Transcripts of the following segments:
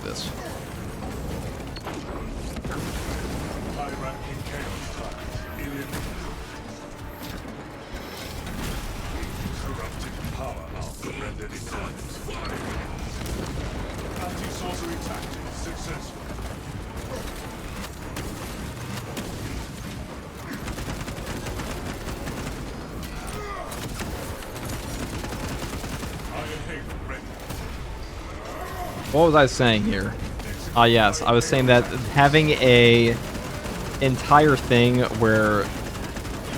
at this. Anti-sorcery tactics successful. What was I saying here? Yes, I was saying that having a entire thing where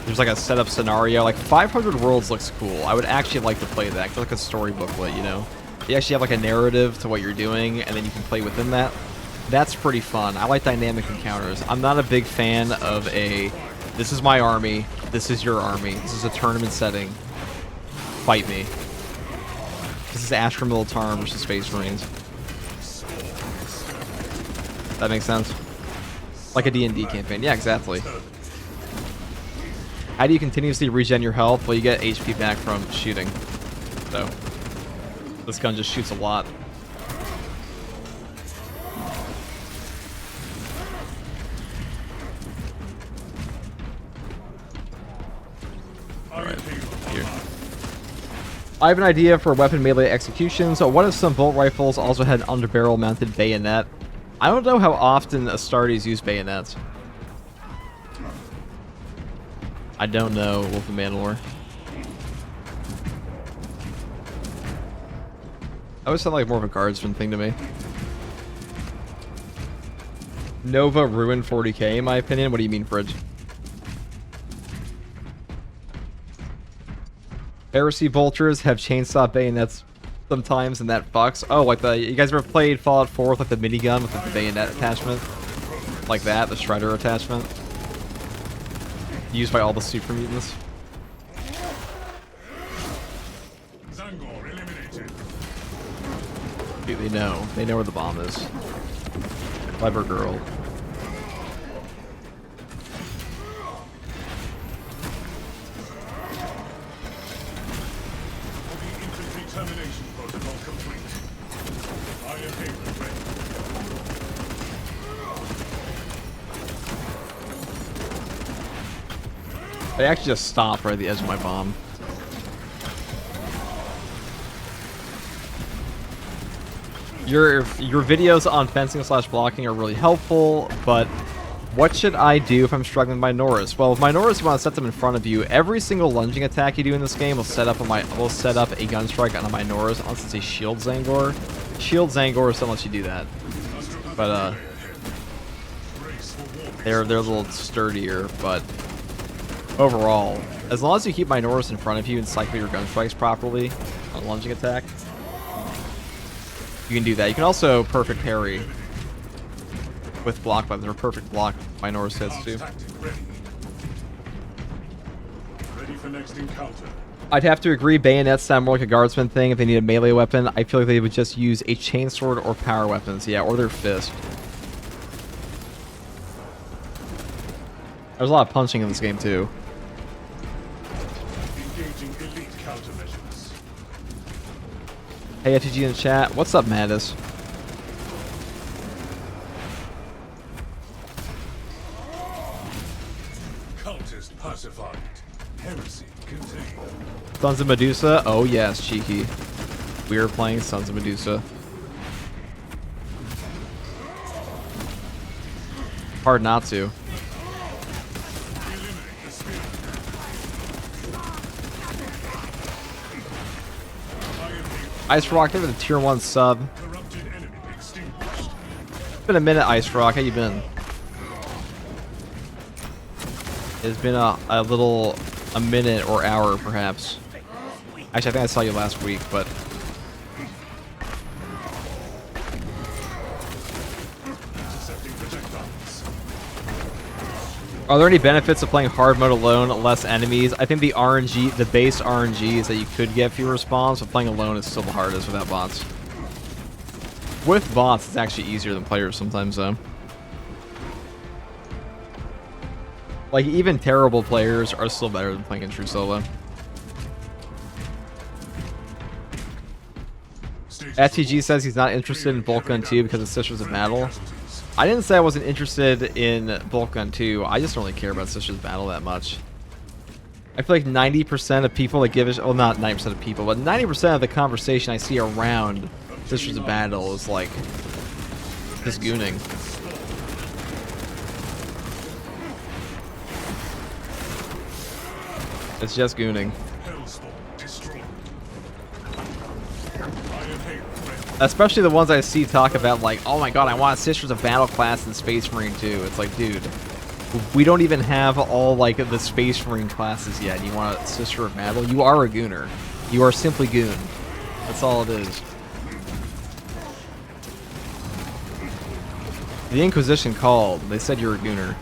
there's like a setup scenario, like 500 Worlds looks cool. I would actually like to play that. It's like a story booklet, you know? You actually have like a narrative to what you're doing, and then you can play within that. That's pretty fun. I like dynamic encounters. I'm not a big fan of this is my army, this is your army, this is a tournament setting. Fight me. This is Ashram Militarum versus Space Marines. That makes sense? Like a D&D campaign. Yeah, exactly. How do you continuously regen your health? Well, you get HP back from shooting. So, this gun just shoots a lot. Alright, here. I have an idea for weapon melee execution. So what if some bolt rifles also had an underbarrel mounted bayonet? I don't know how often Astartes use bayonets. I don't know, Wolf of Mandalore. That would sound like more of a guardsman thing to me. Nova ruined 40k, in my opinion. What do you mean, Fridge? Heresy bolters have chainsaw bayonets sometimes, and that fucks. Oh, like you guys ever played Fallout 4 with like the minigun with the bayonet attachment? Like that, the Shredder attachment? Used by all the super mutants. Dude, they know. They know where the bomb is. Clever girl. They actually just stopped right at the edge of my bomb. Your videos on fencing/blocking are really helpful, but what should I do if I'm struggling with my Norris? Well, with my Norris, you want to set them in front of you. Every single lunging attack you do in this game will set up a gun strike on my Norris, unless it's a shield Zangor. Shield Zangor still lets you do that, but they're a little sturdier, but. Overall, as long as you keep my Norris in front of you and cycle your gun strikes properly on a lunging attack, you can do that. You can also perfect parry with block buttons, or perfect block my Norris hits too. Ready for next encounter. I'd have to agree, bayonets sound more like a guardsman thing if they need a melee weapon. I feel like they would just use a chainsword or power weapons, yeah, or their fist. There's a lot of punching in this game too. Hey, FTG in the chat. What's up, Mattis? Cultist pacified. Heresy contained. Sons of Medusa? Oh yes, cheeky. We are playing Sons of Medusa. Hard not to. Ice Rock, they're with a tier 1 sub. It's been a minute, Ice Rock. How you been? It's been a minute or hour, perhaps. Actually, I think I saw you last week, but... Are there any benefits of playing hard mode alone, less enemies? I think the RNG, the base RNG is that you could get fewer spawns, but playing alone is still the hardest without bots. With bots, it's actually easier than players sometimes, though. Like, even terrible players are still better than playing in true solo. Stay FTG says he's not interested in Bolt Gun 2 because of Sisters of Battle. I didn't say I wasn't interested in Bolt Gun 2. I just don't really care about Sisters of Battle that much. I feel like 90% of people that give it, well, not 90% of people, but 90% of the conversation I see around Sisters of Battle is like just gooning. It's just gooning. Especially the ones I see talk about like, oh my god, I want a Sisters of Battle class in Space Marine 2. It's like, dude, we don't even have all like the Space Marine classes yet. You want a Sister of Battle? You are a gooner. You are simply goon. That's all it is. The Inquisition called. They said you're a gooner.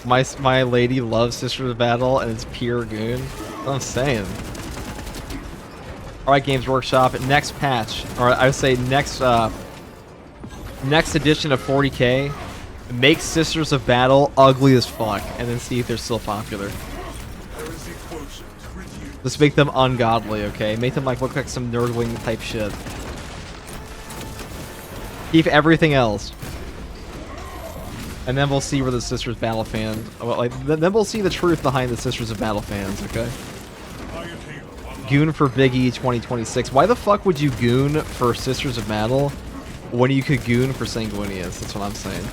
My lady loves Sisters of Battle and it's pure goon. That's what I'm saying. Alright, Games Workshop, next patch, or I would say next edition of 40k, make Sisters of Battle ugly as fuck, and then see if they're still popular. Just make them ungodly, okay? Make them like look like some nerdling type shit. Keep everything else. And then we'll see where the Sisters Battle fans, then we'll see the truth behind the Sisters of Battle fans, okay? Goon for Big E 2026. Why the fuck would you goon for Sisters of Battle when you could goon for Sanguinius? That's what I'm saying.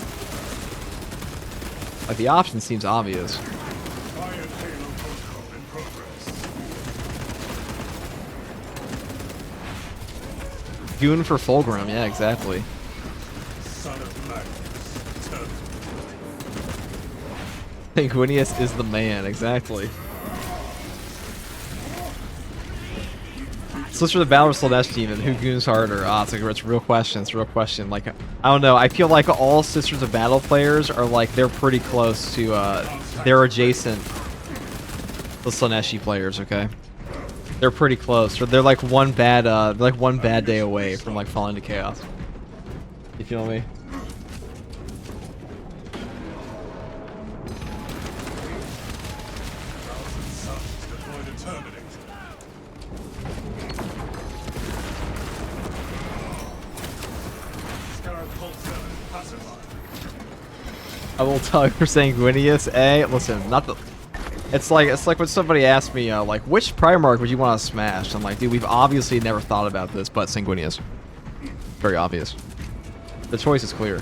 Like, the option seems obvious. Goon for Fulgrim, yeah, exactly. Sanguinius is the man, exactly. Sisters of Battle or Slaanesh Demon? Who goons harder? Ah, it's a real question. It's a real question. Like, I don't know. I feel like all Sisters of Battle players are like, they're pretty close to, they're adjacent to Slaaneshi players, okay? They're pretty close. Or they're like one bad day away from like falling to chaos. You feel me? A little tug for Sanguinius, eh? Listen, not the. It's like when somebody asked me, like, which Primarch would you want to smash? I'm like, dude, we've obviously never thought about this, but Sanguinius. Very obvious. The choice is clear.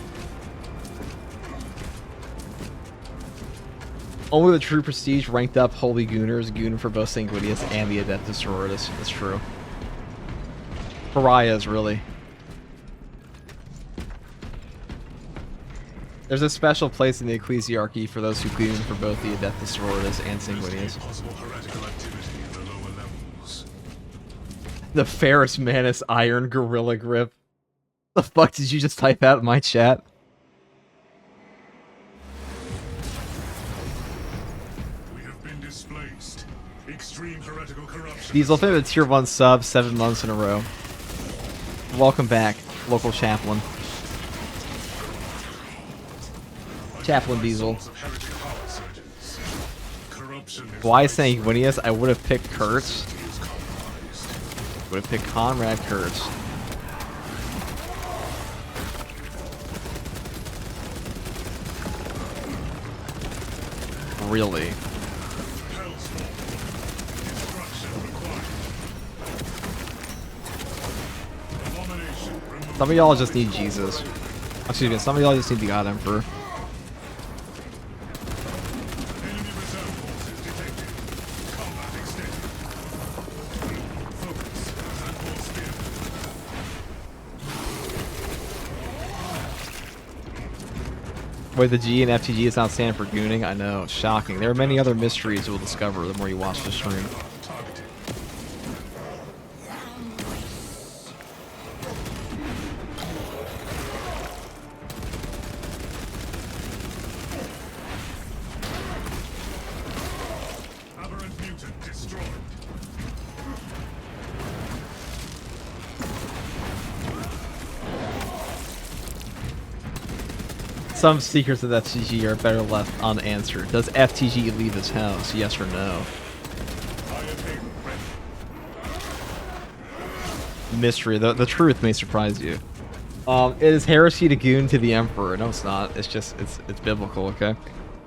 Only the true prestige ranked up Holy Gooners goon for both Sanguinius and the Adeptus Sororitas. That's true. Pariahs, really. There's a special place in the Ecclesiarchy for those who goon for both the Adeptus Sororitas and Sanguinius. The Ferris Manus Iron Gorilla Grip. The fuck did you just type out in my chat? We have been displaced. Extreme heretical corruption. Diesel fit a tier 1 sub 7 months in a row. Welcome back, local chaplain. Chaplain Diesel. Why Sanguinius? I would have picked Kurtz. Would have picked Conrad Kurtz. Really? Some of y'all just need Jesus. Excuse me, some of y'all just need the God Emperor. Wait, the G and FTG is not standing for gooning? I know, shocking. There are many other mysteries you'll discover the more you watch the stream. Some secrets of FTG are better left unanswered. Does FTG leave his house? Yes or no? Mystery. The truth may surprise you. It is heresy to goon to the Emperor. No, it's not. It's just, it's biblical, okay?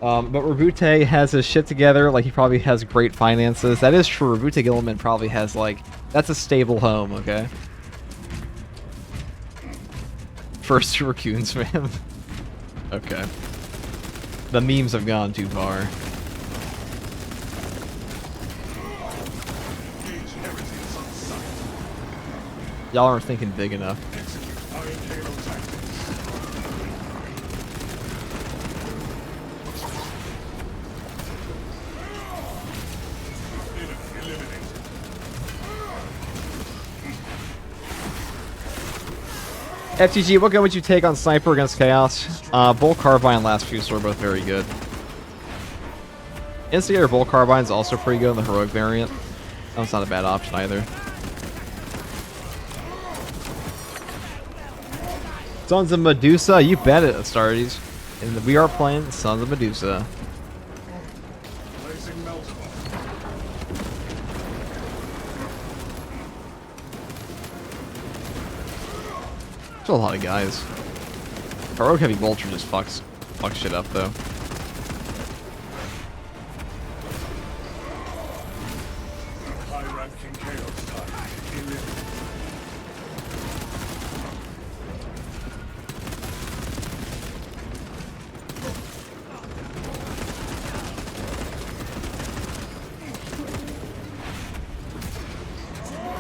But Rabute has his shit together. Like, he probably has great finances. That is true. Rabute Gilliman probably has, like, that's a stable home, okay? First two raccoons, man. Okay. The memes have gone too far. Y'all aren't thinking big enough. FTG, what gun would you take on Sniper against Chaos? Bolt Carbine, last few are both very good. Instigator Bolt Carbine is also pretty good on the Heroic variant. That's not a bad option either. Sons of Medusa, you bet it, Astartes. And we are playing Sons of Medusa. There's a lot of guys. Heroic Heavy Vulture just fucks shit up though.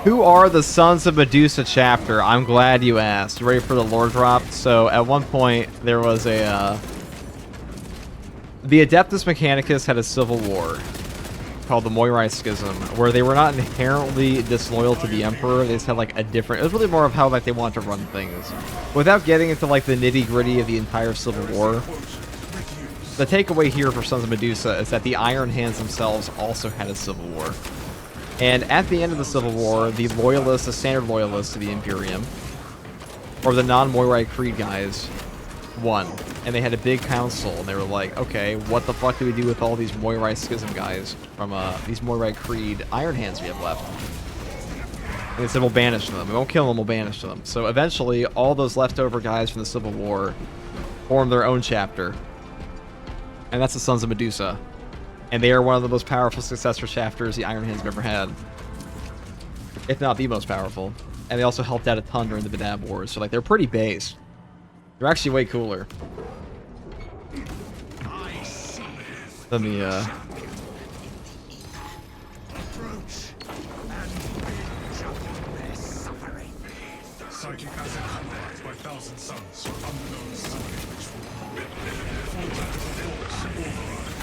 Who are the Sons of Medusa chapter? I'm glad you asked. You ready for the lore drop? So at one point there was a the Adeptus Mechanicus had a civil war called the Moirai Schism, where they were not inherently disloyal to the Emperor. They just had like a different. It was really more of how like they wanted to run things, without getting into like the nitty gritty of the entire civil war. The takeaway here for Sons of Medusa is that the Iron Hands themselves also had a civil war. And at the end of the Civil War, the loyalists, the standard loyalists to the Imperium, or the non-Moirai Creed guys, won. And they had a big council, and they were like, okay, what the fuck do we do with all these Moirai Schism guys from these Moirai Creed Iron Hands we have left? And they said, we'll banish them. We won't kill them, we'll banish them. So eventually, all those leftover guys from the Civil War formed their own chapter. And that's the Sons of Medusa. And they are one of the most powerful successor chapters the Iron Hands have ever had. If not the most powerful. And they also helped out a ton during the Badab Wars. So, like, they're pretty based. They're actually way cooler. Let me, Psychic acid compromised by thousand suns from unknown science.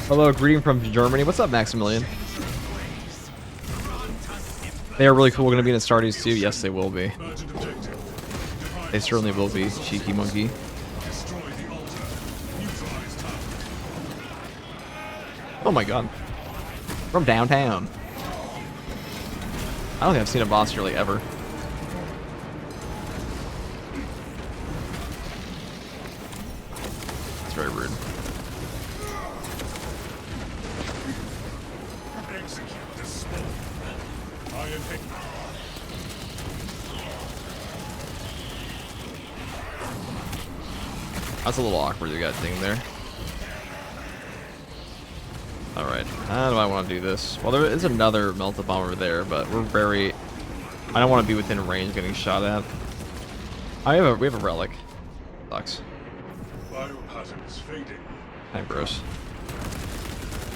hello, greeting from Germany. What's up, Maximilian? They are really cool. We're going to be in Astartes too. Yes, they will be. They certainly will be, cheeky monkey. Oh my god. From downtown. I don't think I've seen a boss really ever. It's very rude. That's a little awkward, you got a thing there. Alright, how do I want to do this? Well, there is another melta bomb over there, but we're very... I don't want to be within range getting shot at. We have a relic. Sucks. Biopattern is fading. Kind of gross.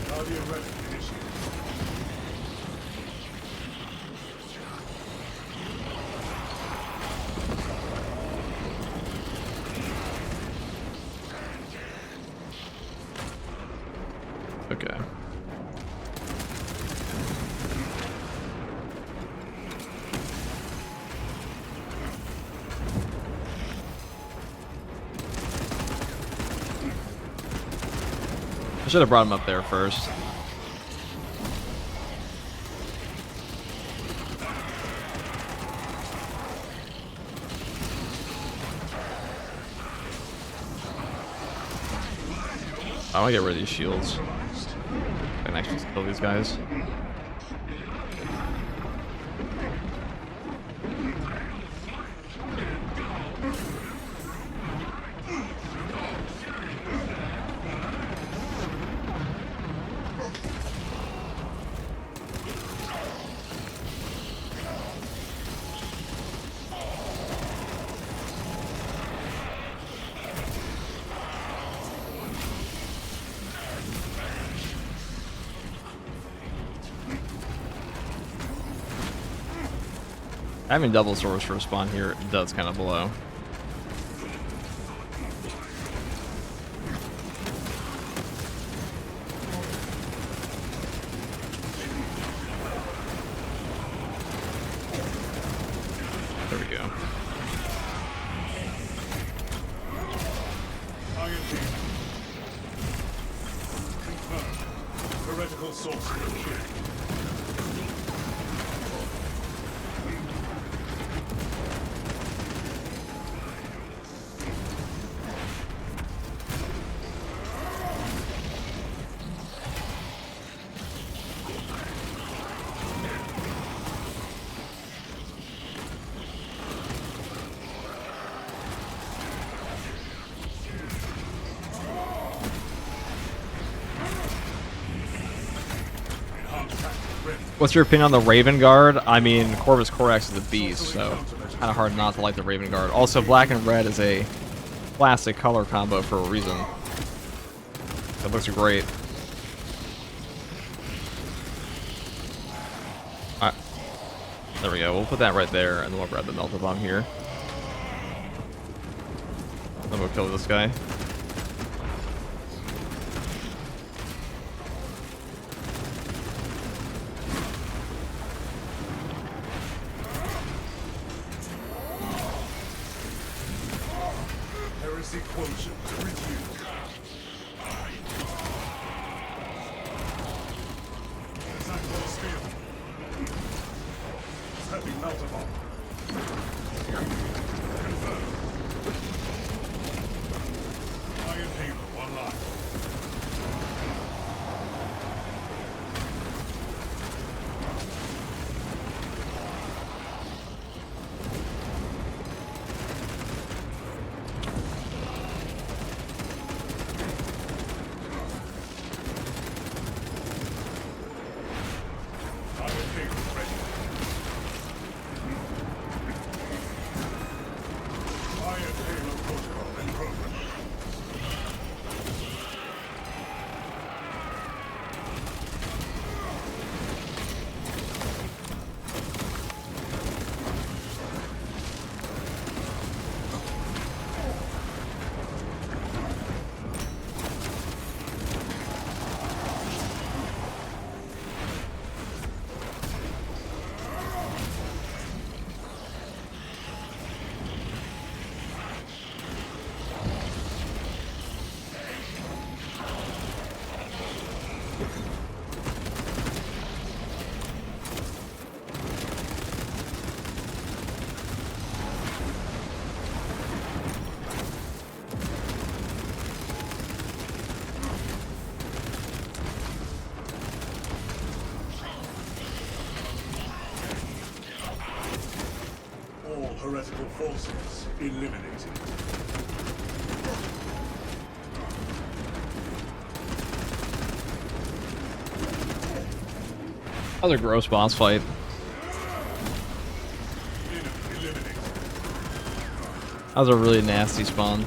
Guardian relic initiated. Okay. I should have brought him up there first. I want to get rid of these shields. I can actually kill these guys. Having double swords for a spawn here does kind of blow. There we go. Heretical sorcery killed. What's your opinion on the Raven Guard? I mean, Corvus Corax is a beast, so kind of hard not to like the Raven Guard. Also, black and red is a classic color combo for a reason. It looks great. Alright. There we go. We'll put that right there, and then we'll grab the Melta Bomb here. Then we'll kill this guy. Heresy quotient reviewed. Exactly steel. Heavy melter bomb. Confirmed. Iron Halo online. All heretical forces eliminated. Another gross boss fight. Enemy eliminated. That was a really nasty spawn.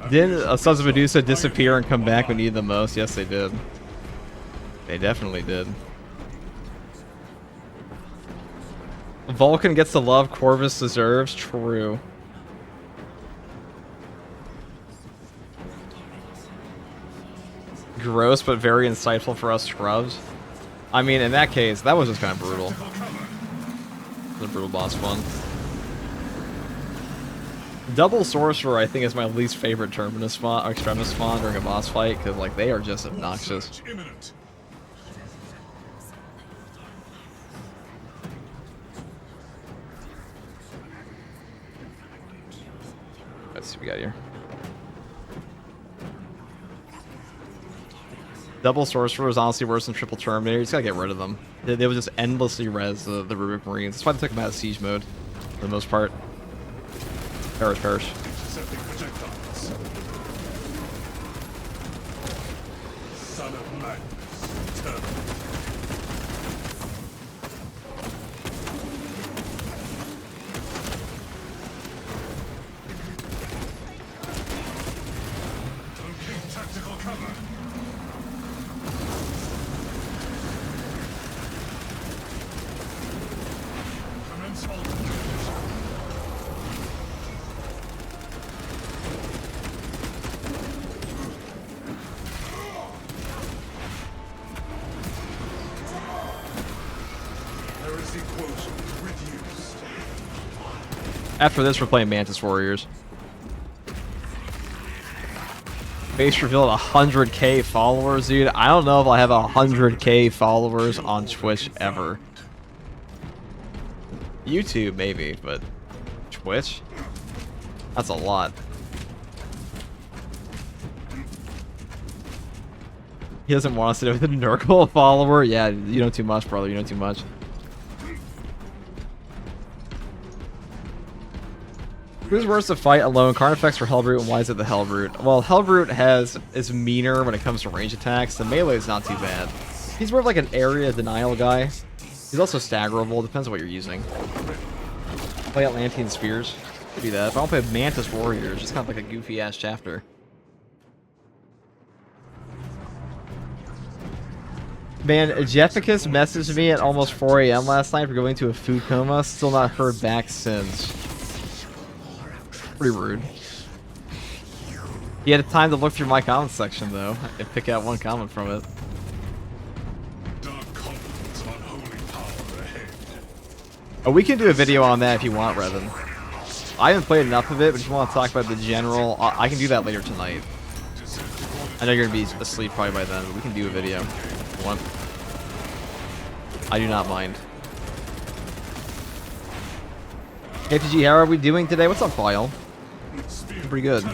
Didn't Sons of Medusa disappear and come back when needed the most? Yes, they did. They definitely did. Vulcan gets the love Corvus deserves. True. Gross, but very insightful for us scrubs. I mean, in that case, that was just kind of brutal. It was a brutal boss one. Double Sorcerer, I think, is my least favorite Terminus spawn, or Extremis spawn during a boss fight, because, like, they are just obnoxious. Let's see what we got here. Double Sorcerer is honestly worse than triple Terminator. You just gotta get rid of them. They will just endlessly res the Rubric Marines. That's why they took them out of Siege mode, for the most part. Perish, perish. Intercepting projectiles. Son of Magnus. Turn. Taking tactical cover. Commence alternate. Heresy quotient reduced. After this, we're playing Mantis Warriors. Base revealed 100k followers, dude. I don't know if I'll have 100k followers on Twitch ever. YouTube, maybe, but Twitch? That's a lot. He doesn't want us to do with a Nurgle follower? Yeah, you know too much, brother. You know too much. Who's worse to fight alone? Carnifex or Hellbrute, and why is it the Hellbrute? Well, Hellbrute is meaner when it comes to range attacks. The melee is not too bad. He's more of like an area denial guy. He's also staggerable, depends on what you're using. Play Atlantean Spears. Could be that. If I don't play Mantis Warriors, just kind of like a goofy ass chapter. Man, Jefficus messaged me at almost 4 a.m. last night for going to a food coma. Still not heard back since. Pretty rude. He had time to look through my comment section though and pick out one comment from it. Dark confidence of unholy power ahead. Oh, we can do a video on that if you want, Revan. I haven't played enough of it, but if you want to talk about the general, I can do that later tonight. I know you're gonna be asleep probably by then, but we can do a video if you want. I do not mind. KTG, how are we doing today? What's up, File? Pretty good.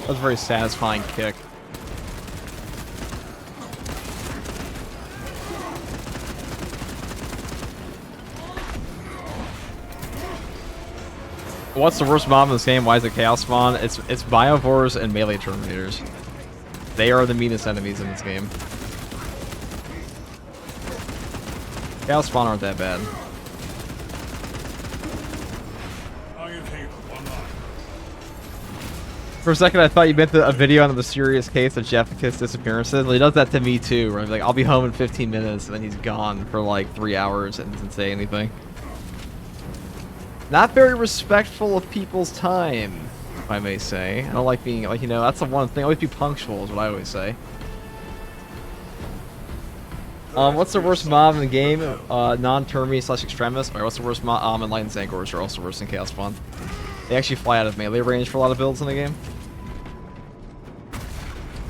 That was a very satisfying kick. What's the worst mob in this game? Why is it Chaos Spawn? It's Biovores and melee Terminators. They are the meanest enemies in this game. Chaos Spawn aren't that bad. For a second, I thought you meant a video on the mysterious case of Jefficus disappearances. Well, he does that to me too. Right? Like, I'll be home in 15 minutes, and then he's gone for like 3 hours and doesn't say anything. Not very respectful of people's time, if I may say. I don't like being like, you know, that's the one thing. Always be punctual is what I always say. What's the worst mob in the game? Non-Termi / Extremis. Or what's the worst mob? Enlightened Zangors are also worse than Chaos Spawn. They actually fly out of melee range for a lot of builds in the game.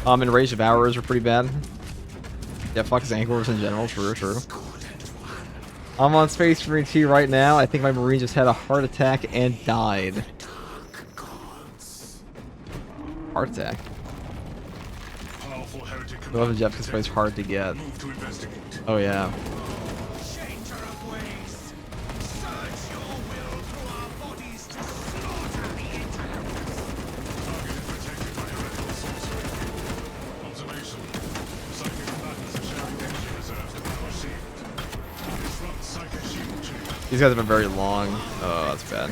Enraged Devourers are pretty bad. Yeah, fuck Zangors in general, true. I'm on Space Marine 2 right now. I think my Marine just had a heart attack and died. Heart attack? I love Jefficus plays hard to get. Oh yeah. These guys have been very long. Oh, that's bad.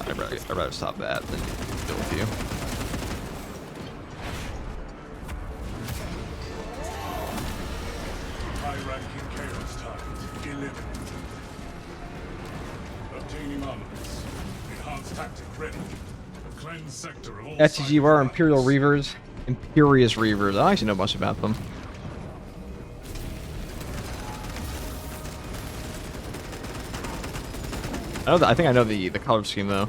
I'd rather stop that than deal with you. High-ranking chaos target eliminated. Obtaining armaments. Enhanced tactic ready. Cleanse sector of all STG, what are psychic Imperial violence. Reavers? Imperious Reavers. I don't actually know much about them. I think I know the color scheme though.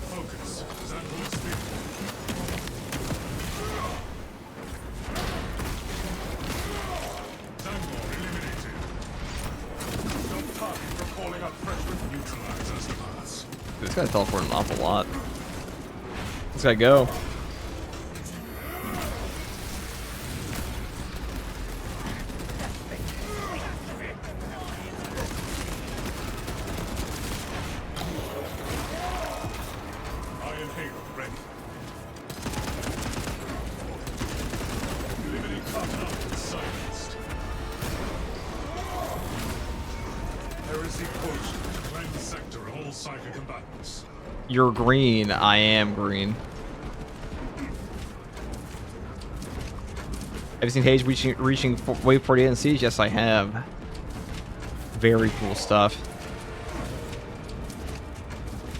Focus. Xanduin speed. Xangor eliminated. Stop target from calling up fresh with neutralize Astropaths. This guy's teleporting an awful lot. This guy go. Iron Halo ready. Limiting Cartel silenced. Heresy quotient to cleanse sector of all psychic combatants. You're green. I am green. Have you seen Hage reaching wave 48 in Siege? Yes, I have. Very cool stuff.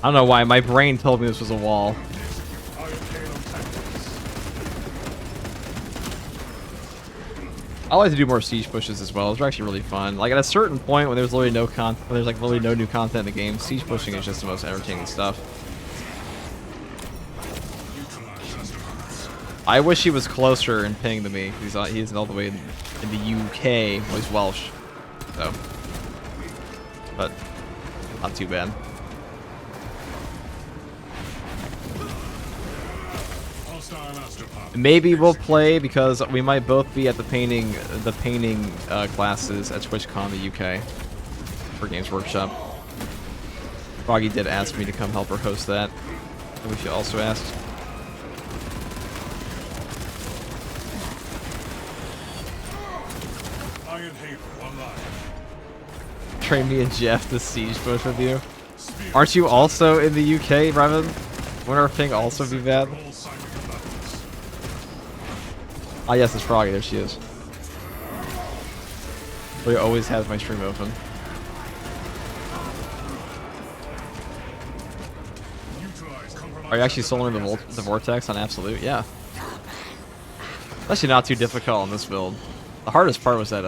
I don't know why. My brain told me this was a wall. Iron Halo tactics. I like to do more Siege pushes as well. Those are actually really fun. Like at a certain point when there's literally no when there's like literally no new content in the game, Siege pushing is just the most entertaining stuff. Neutralize Astropaths. I wish he was closer in ping to me. He's all the way in the UK. Well, he's Welsh, so. But not too bad. Hostile Astropath. Maybe we'll play because we might both be at the painting classes at TwitchCon the UK for Games Workshop. Froggy did ask me to come help her host that. And we should also ask. Iron Halo online. Train me and Jeff to Siege both of you. Aren't you also in the UK, Revan? Wouldn't our ping also be bad? All psychic combatants. Ah, yes, it's Froggy. There she is. He always has my stream open. Neutralize compromised Are you actually soloing the Vortex on Absolute? Yeah. It's actually not too difficult on this build. The hardest part was that,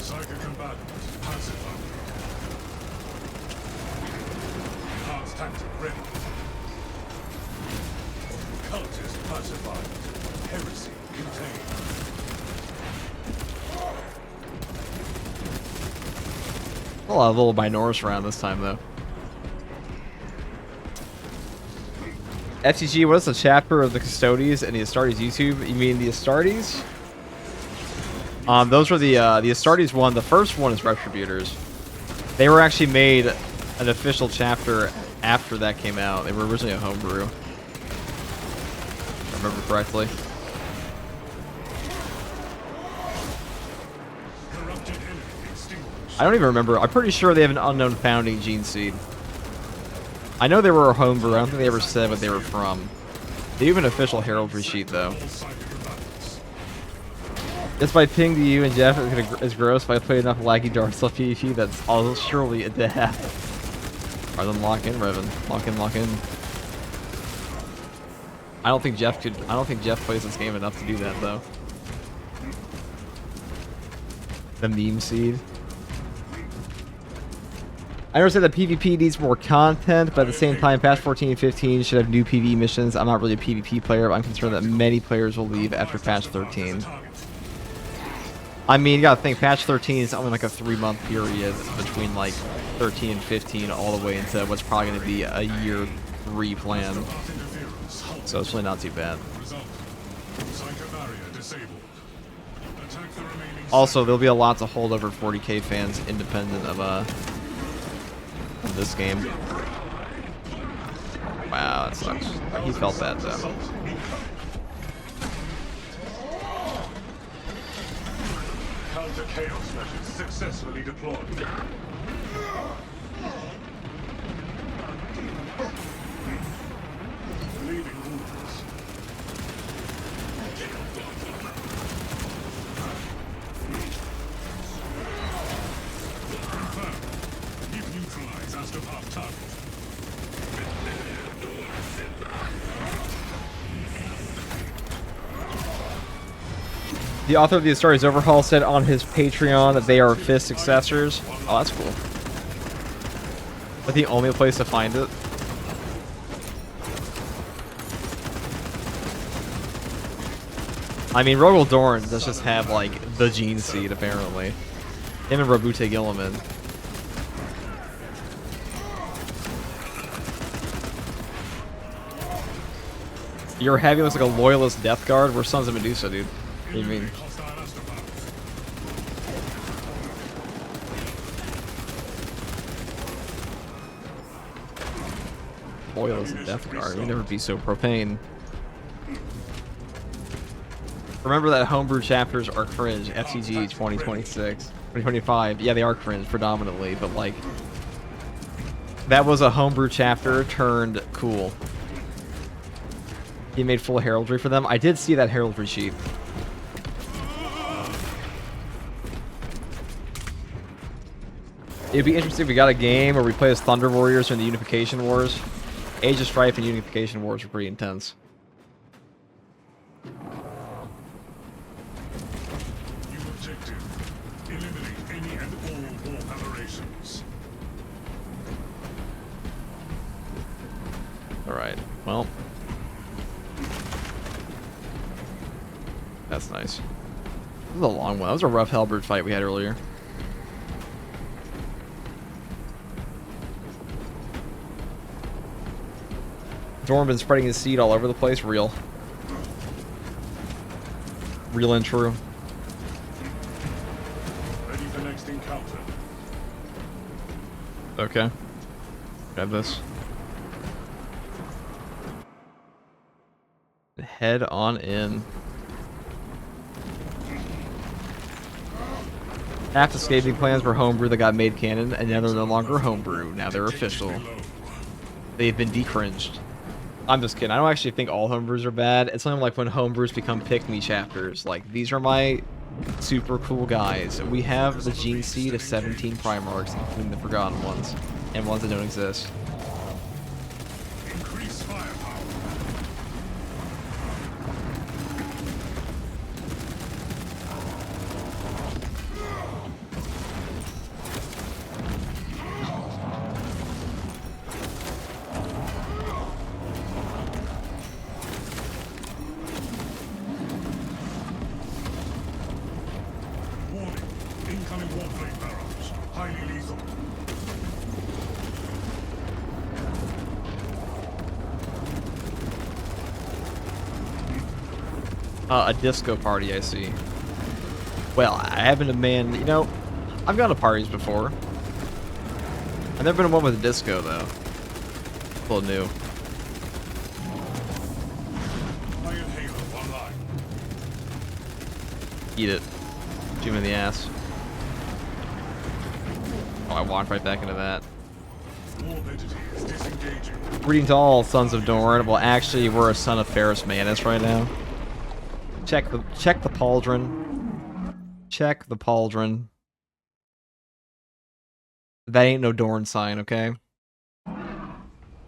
Psychic combatant pacified. Enhanced tactic ready. Cultist pacified. Heresy contained. a lot of little Minoris around this time, though. FTG, what is the chapter of the Custodies and the Astartes YouTube? You mean the Astartes? Those were the Astartes one. The first one is Retributors. They were actually made an official chapter after that came out. They were originally a homebrew, if I remember correctly. Corrupted enemy extinguished. I don't even remember. I'm pretty sure they have an unknown founding gene seed. I know they were a homebrew. I don't think they ever said what they were from. They have an official heraldry sheet, though. All psychic combatants. Just by ping to you and Jeff is gross. If I play enough laggy Dark Souls PvP, that's all surely a death. Alright, then lock in, Revan. Lock in, lock in. I don't think Jeff plays this game enough to do that, though. The meme seed. I understand that PvP needs more content, but at the same time, patch 14 and 15 should have new PvE missions. I'm not really a PvP player, but I'm concerned that many players will leave after patch 13. I mean, you gotta think, patch 13 is only like a 3-month period between like 13 and 15 all the way into what's probably gonna be a year 3 plan. So it's really not too bad. Result. Psycho barrier disabled. Attack the remaining Also, there'll be a lot to hold over 40k fans independent of of this game. Wow, that sucks. He felt that though. Counter chaos measures successfully deployed. Leaving wounds. Confirmed. You've neutralized Astropart target. The author of the story's overhaul said on his Patreon that they are Fist successors. Oh, that's cool. But the only place to find it. I mean, Rogel Dorn does just have, like, the gene seed, apparently. Him and Rabute Gilliman. Your heavy looks like a loyalist death guard. We're Sons of Medusa, dude. What do you mean? Loyalist death guard. We'd never be so propane. Remember that homebrew chapters are cringe. FCG 2026. 2025. Yeah, they are cringe predominantly, but like that was a homebrew chapter turned cool. He made full heraldry for them. I did see that heraldry sheet. It'd be interesting if we got a game where we play as Thunder Warriors in the Unification Wars. Age of Strife and Unification Wars were pretty intense. New objective. Eliminate any and all warp aberrations. Alright, well. That's nice. This was a long one. That was a rough halberd fight we had earlier. Dorn been spreading his seed all over the place. Real. Real and true. Ready for next encounter. Okay. Grab this. Head on in. Half escaping plans were homebrew that got made canon, and now they're no longer homebrew. Now they're official. They've been decringed. I'm just kidding. I don't actually think all homebrews are bad. It's only like when homebrews become pick-me chapters. Like, these are my super cool guys. We have the gene seed of 17 Primarchs, including the Forgotten ones, and ones that don't exist. Increase firepower. Warning. Incoming warplane barrage. Highly lethal. A disco party, I see. Well, I haven't manned, you know, I've gone to parties before. I've never been to one with a disco, though. A little new. Iron Halo online. Eat it. Shoot him in the ass. Oh, I walked right back into that. Warp entity is disengaging. Greeting to all Sons of Dorn. Well, actually, we're a son of Ferrus Manus right now. Check the pauldron. Check the pauldron. That ain't no Dorn sign, okay?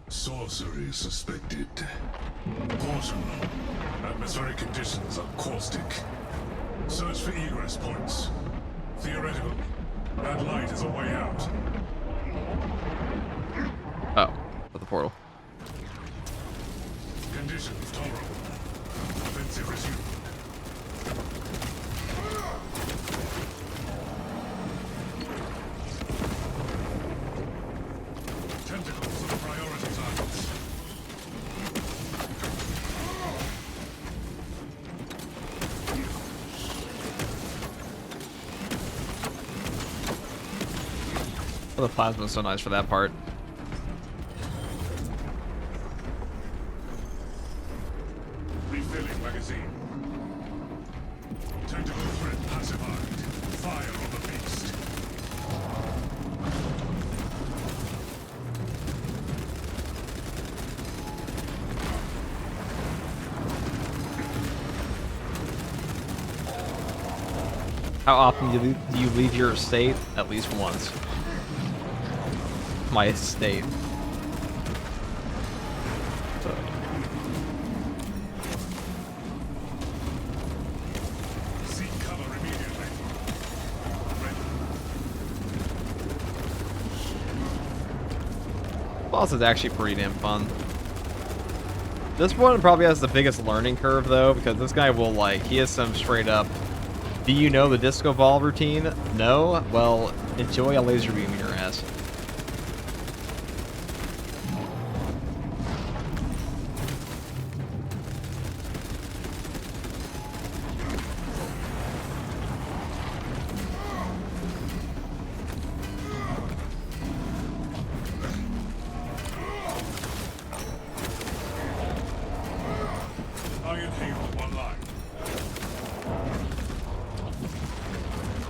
Sorcery suspected. Caution. Atmospheric conditions are caustic. Search for egress points. Theoretical. That light is a way out. Oh, at the portal. Conditions tolerable. Offensive resumed. Tentacles are the priority targets. Oh, the plasma's so nice for that part. Refilling magazine. Tactical threat pacified. Fire on the beast. How often do you leave your estate? At least once. My estate. Seek cover immediately. Boss is actually pretty damn fun. This one probably has the biggest learning curve though, because this guy will like, he has some straight up, do you know the disco ball routine? No? Well, enjoy a laser beam in your ass. Iron Halo online.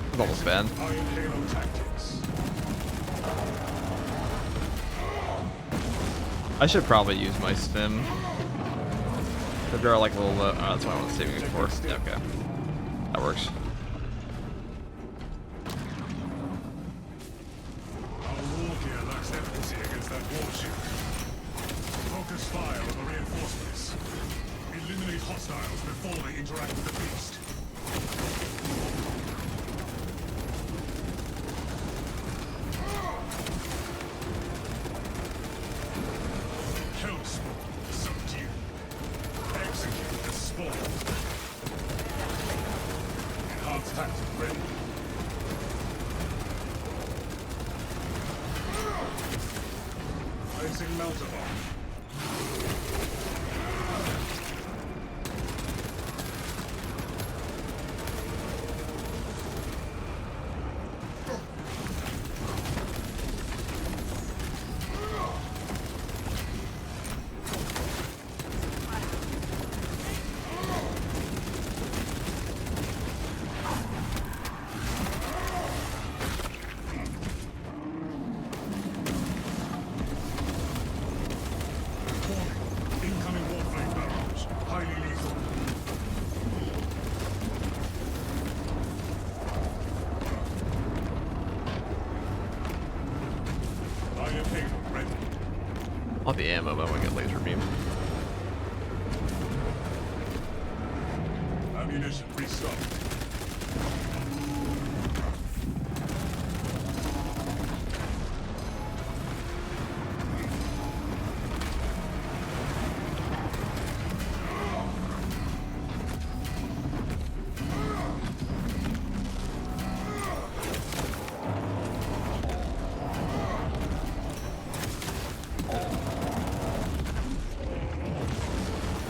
It's almost bad. Iron Halo tactics. I should probably use my stim. There are like little, oh, that's what I was saving it for. Yeah, okay. That works. Our war gear lacks efficacy against that warship. Focus fire on the reinforcements. Eliminate hostiles before they interact with the beast. Hellspawn subdue. Execute the spawn. Enhanced tactic ready. Placing melter bomb. Incoming warframe barrage. Highly lethal. Iron Halo ready. I'll have the ammo, but I want to get laser beam. Ammunition restocked.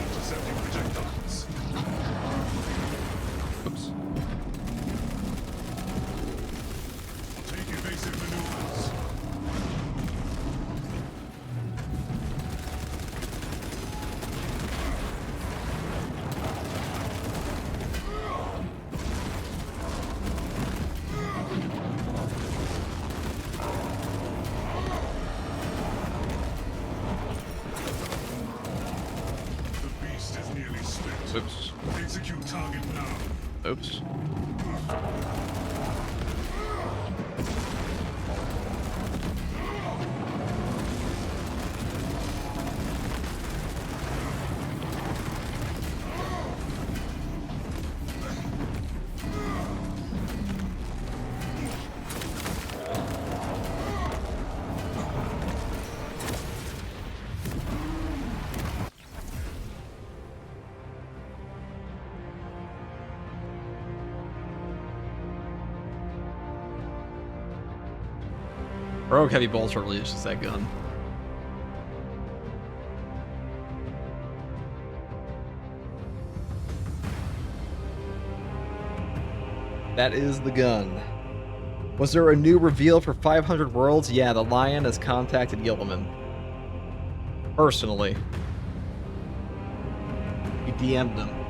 Intercepting projectiles. Oops. Take evasive maneuvers. The beast is nearly split. Oops. Execute target now. Oops. Rogue Heavy Bolter really is just that gun. That is the gun. Was there a new reveal for 500 worlds? Yeah, the Lion has contacted Gilliman. Personally. He DM'd him.